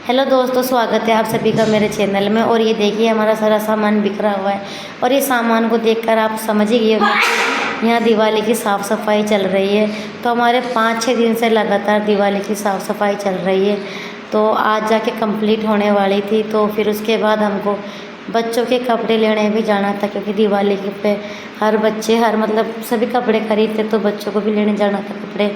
Hello दोस्तों, स्वागत है आप सभी का मेरे चैनल में। और ये देखिए हमारा सारा सामान बिखरा हुआ है। और ये सामान को देखकर आप समझ ही गए होंगे कि यहाँ दिवाली की साफ़ सफाई चल रही है। तो हमारे 5-6 दिन से लगातार दिवाली की साफ़ सफाई चल रही है। तो आज जाके कंप्लीट होने वाली थी। तो फिर उसके बाद हमको बच्चों के कपड़े लेने भी जाना था, क्योंकि दिवाली के पे हर बच्चे मतलब सभी कपड़े खरीदते, तो बच्चों को भी लेने जाना था कपड़े।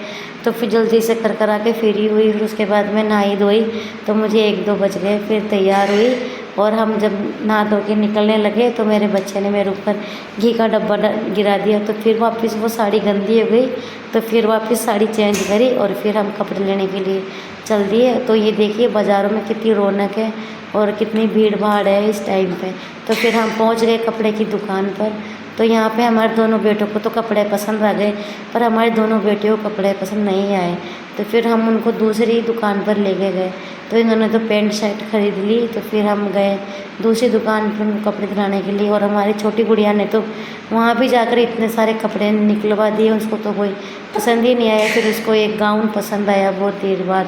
तो फिर जल्दी से कर कर आके फ्री हुई। फिर उसके बाद मैं नहाई धोई, तो मुझे 1-2 बज गए। फिर तैयार हुई और हम जब नहा धो के निकलने लगे तो मेरे बच्चे ने मेरे ऊपर घी का डब्बा गिरा दिया। तो फिर वापस वो साड़ी गंदी हो गई, तो फिर वापस साड़ी चेंज करी और फिर हम कपड़े लेने के लिए चल दिए। तो ये देखिए बाज़ारों में कितनी रौनक है और कितनी भीड़ भाड़ है इस टाइम पे। तो फिर हम पहुंच गए कपड़े की दुकान पर। तो यहाँ पे हमारे दोनों बेटों को तो कपड़े पसंद आ गए, पर हमारे दोनों बेटियों को कपड़े पसंद नहीं आए। तो फिर हम उनको दूसरी दुकान पर लेके गए। तो इन्होंने तो पैंट शर्ट खरीद ली। तो फिर हम गए दूसरी दुकान पर उनको कपड़े दिलाने के लिए। और हमारी छोटी गुड़िया ने तो वहाँ भी जाकर इतने सारे कपड़े निकलवा दिए, उसको तो कोई पसंद ही नहीं आया। फिर उसको एक गाउन पसंद आया बहुत देर बाद।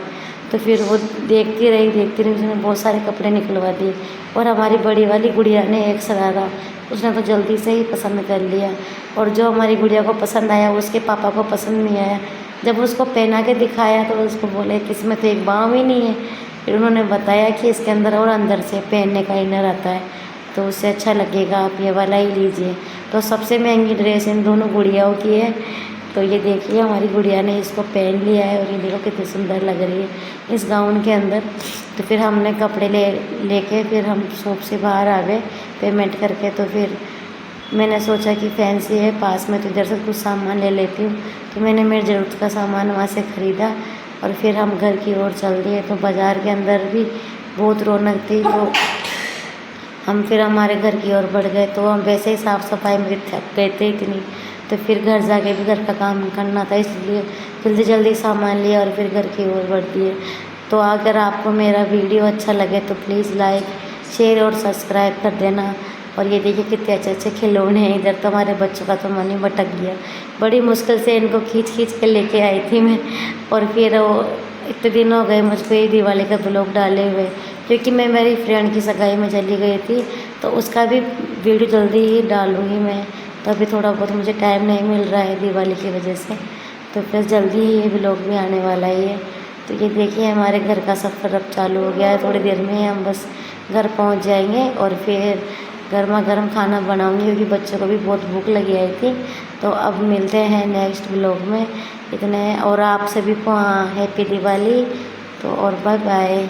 तो फिर वो देखती रही, उसने बहुत सारे कपड़े निकलवा दिए। और हमारी बड़ी वाली गुड़िया ने एक शरारा, उसने तो जल्दी से ही पसंद कर लिया। और जो हमारी गुड़िया को पसंद आया उसके पापा को पसंद नहीं आया। जब उसको पहना के दिखाया तो उसको बोले कि इसमें तो एक बाँह भी नहीं है। फिर उन्होंने बताया कि इसके अंदर और अंदर से पहनने का इनर आता है, तो उससे अच्छा लगेगा, आप ये वाला ही लीजिए। तो सबसे महंगी ड्रेस इन दोनों गुड़ियाओं की है। तो ये देखिए हमारी गुड़िया ने इसको पहन लिया है और ये देखो कितनी सुंदर लग रही है इस गाउन के अंदर। तो फिर हमने कपड़े लेके फिर हम शॉप से बाहर आ गए पेमेंट करके। तो फिर मैंने सोचा कि फैंसी है पास में, तो इधर से कुछ सामान ले लेती हूँ। तो मैंने मेरी ज़रूरत का सामान वहाँ से ख़रीदा और फिर हम घर की ओर चल दिए। तो बाज़ार के अंदर भी बहुत रौनक थी। तो हम फिर हमारे घर की ओर बढ़ गए। तो हम वैसे ही साफ़ सफाई में थक गए थे इतनी। तो फिर घर जाके भी घर का काम करना था, इसलिए जल्दी जल्दी सामान लिया और फिर घर की ओर बढ़ दिए। तो अगर आपको मेरा वीडियो अच्छा लगे तो प्लीज़ लाइक, शेयर और सब्सक्राइब कर देना। और ये देखिए कितने अच्छे अच्छे खिलौने हैं। इधर तो हमारे बच्चों का तो मन ही भटक गया। बड़ी मुश्किल से इनको खींच खींच के लेके आई थी मैं। और फिर वो इतने दिन हो गए मुझको ये दिवाली का ब्लॉग डाले हुए, क्योंकि मैं मेरी फ्रेंड की सगाई में चली गई थी। तो उसका भी वीडियो जल्दी ही डालूँगी मैं। तो अभी थोड़ा बहुत मुझे टाइम नहीं मिल रहा है दिवाली की वजह से। तो फिर जल्दी ही ये ब्लॉग भी आने वाला ही है। तो ये देखिए हमारे घर का सफ़र अब चालू हो गया है। थोड़ी देर में हम बस घर पहुंच जाएंगे और फिर गर्मा गर्म खाना बनाऊंगी, क्योंकि बच्चों को भी बहुत भूख लगी आई थी। तो अब मिलते हैं नेक्स्ट ब्लॉग में। इतने और आप सभी को हाँ हैप्पी दिवाली। तो और बाय बाय।